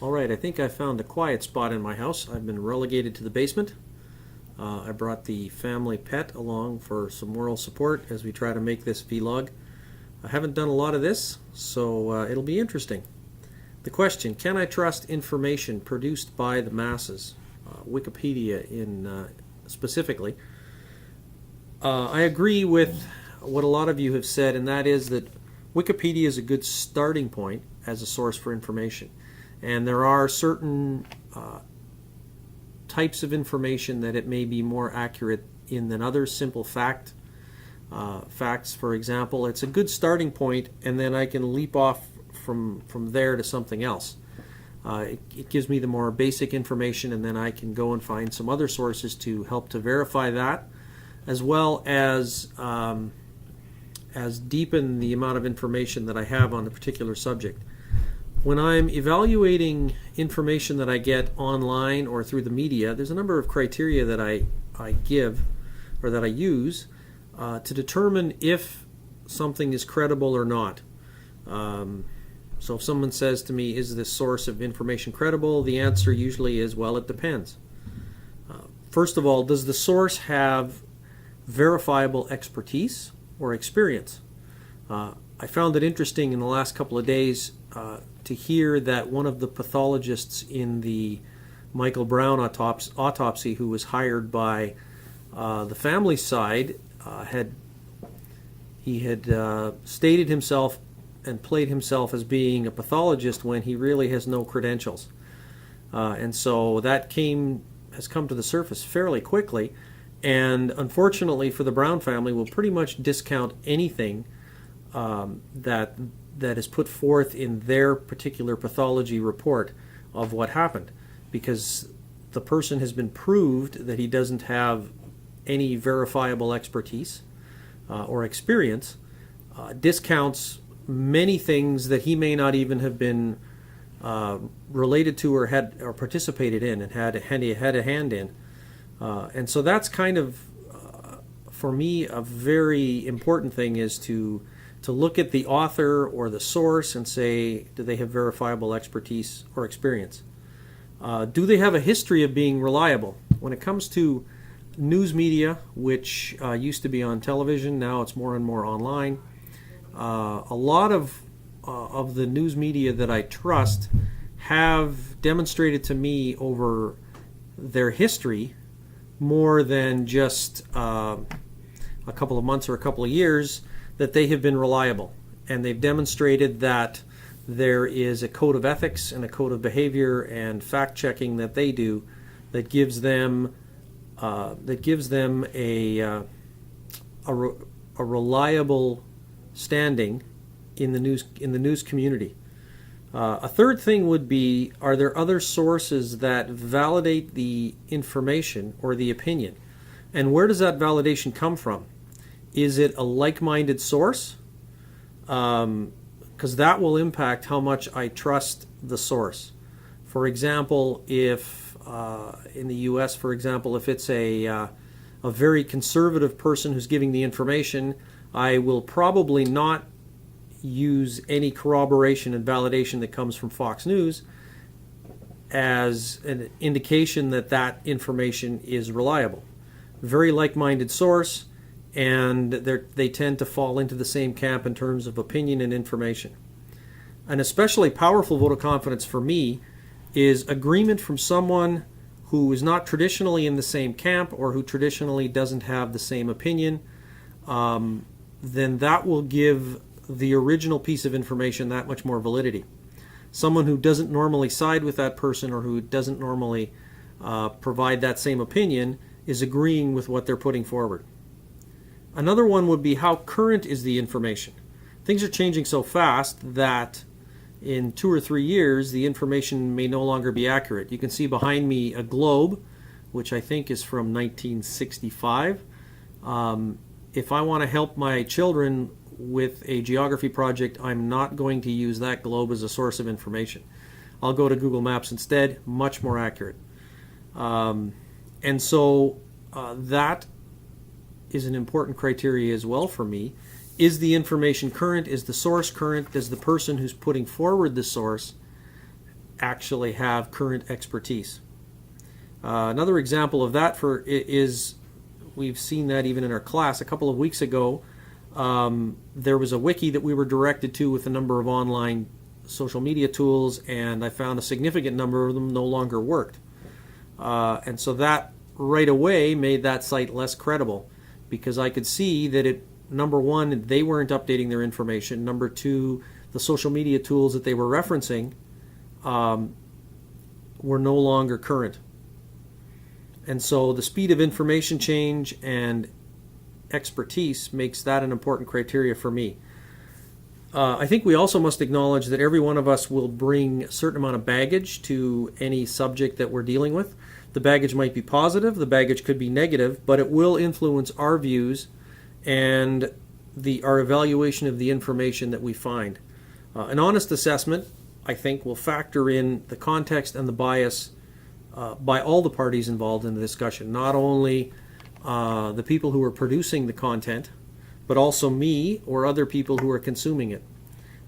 All right, I think I found a quiet spot in my house. I've been relegated to the basement. I brought the family pet along for some moral support as we try to make this vlog. I haven't done a lot of this, so it'll be interesting. The question, can I trust information produced by the masses? Wikipedia specifically. I agree with what a lot of you have said, and that is that Wikipedia is a good starting point as a source for information. And there are certain types of information that it may be more accurate in than others. Simple facts, for example, it's a good starting point, and then I can leap off from there to something else. It gives me the more basic information, and then I can go and find some other sources to help to verify that, as well as deepen the amount of information that I have on a particular subject. When I'm evaluating information that I get online or through the media, there's a number of criteria that I give or that I use to determine if something is credible or not. So if someone says to me, is this source of information credible? The answer usually is, well, it depends. First of all, does the source have verifiable expertise or experience? I found it interesting in the last couple of days to hear that one of the pathologists in the Michael Brown autopsy, who was hired by the family side, had stated himself and played himself as being a pathologist when he really has no credentials. And so that has come to the surface fairly quickly, and unfortunately for the Brown family, will pretty much discount anything that is put forth in their particular pathology report of what happened, because the person has been proved that he doesn't have any verifiable expertise or experience, discounts many things that he may not even have been related to or participated in and had a hand in. And so that's kind of, for me, a very important thing, is to look at the author or the source and say, do they have verifiable expertise or experience? Do they have a history of being reliable? When it comes to news media, which used to be on television, now it's more and more online, a lot of the news media that I trust have demonstrated to me over their history, more than just a couple of months or a couple of years, that they have been reliable, and they've demonstrated that there is a code of ethics and a code of behavior and fact checking that they do that gives them a reliable standing in the news community. A third thing would be, are there other sources that validate the information or the opinion? And where does that validation come from? Is it a like-minded source? Because that will impact how much I trust the source. For example, if in the U.S., for example, if it's a very conservative person who's giving the information, I will probably not use any corroboration and validation that comes from Fox News as an indication that that information is reliable. Very like-minded source, and they tend to fall into the same camp in terms of opinion and information. An especially powerful vote of confidence for me is agreement from someone who is not traditionally in the same camp or who traditionally doesn't have the same opinion. Then that will give the original piece of information that much more validity. Someone who doesn't normally side with that person or who doesn't normally provide that same opinion is agreeing with what they're putting forward. Another one would be, how current is the information? Things are changing so fast that in 2 or 3 years the information may no longer be accurate. You can see behind me a globe, which I think is from 1965. If I want to help my children with a geography project, I'm not going to use that globe as a source of information. I'll go to Google Maps instead, much more accurate. And so that is an important criteria as well for me. Is the information current? Is the source current? Does the person who's putting forward the source actually have current expertise. Another example of that is, we've seen that even in our class. A couple of weeks ago, there was a wiki that we were directed to with a number of online social media tools, and I found a significant number of them no longer worked. And so that right away made that site less credible, because I could see that number one, they weren't updating their information. Number two, the social media tools that they were referencing were no longer current. And so the speed of information change and expertise makes that an important criteria for me. I think we also must acknowledge that every one of us will bring a certain amount of baggage to any subject that we're dealing with. The baggage might be positive, the baggage could be negative, but it will influence our views and our evaluation of the information that we find. An honest assessment, I think, will factor in the context and the bias by all the parties involved in the discussion, not only the people who are producing the content, but also me or other people who are consuming it.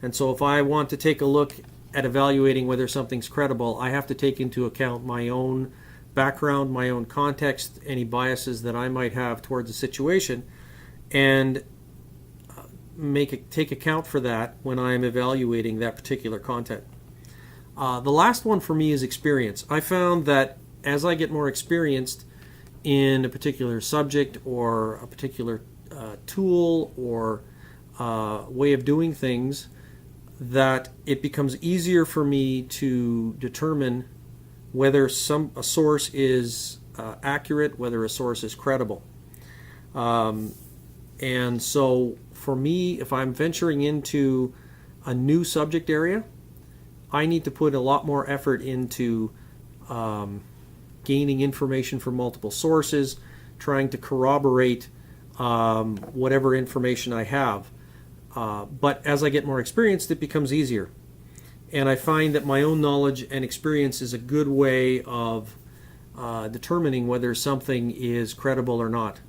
And so if I want to take a look at evaluating whether something's credible, I have to take into account my own background, my own context, any biases that I might have towards the situation, and take account for that when I'm evaluating that particular content. The last one for me is experience. I found that as I get more experienced in a particular subject or a particular tool or way of doing things, that it becomes easier for me to determine whether a source is accurate, whether a source is credible. And so for me, if I'm venturing into a new subject area, I need to put a lot more effort into gaining information from multiple sources, trying to corroborate whatever information I have. But as I get more experienced, it becomes easier. And I find that my own knowledge and experience is a good way of determining whether something is credible or not.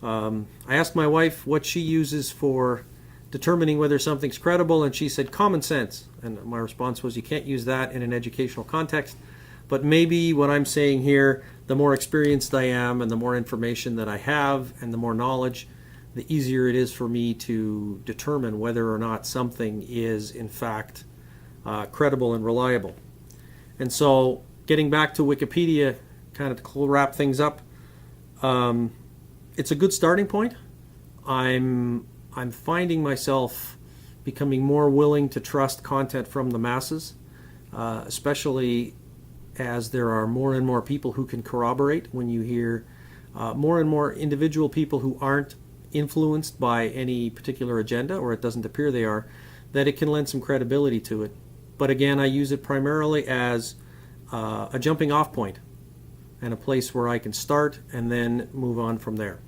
I asked my wife what she uses for determining whether something's credible, and she said common sense. And my response was, you can't use that in an educational context. But maybe what I'm saying here, the more experienced I am and the more information that I have and the more knowledge, the easier it is for me to determine whether or not something is in fact credible and reliable. And so getting back to Wikipedia, kind of to wrap things up, it's a good starting point. I'm finding myself becoming more willing to trust content from the masses, especially as there are more and more people who can corroborate. When you hear more and more individual people who aren't influenced by any particular agenda, or it doesn't appear they are, that it can lend some credibility to it. But again, I use it primarily as a jumping off point and a place where I can start and then move on from there.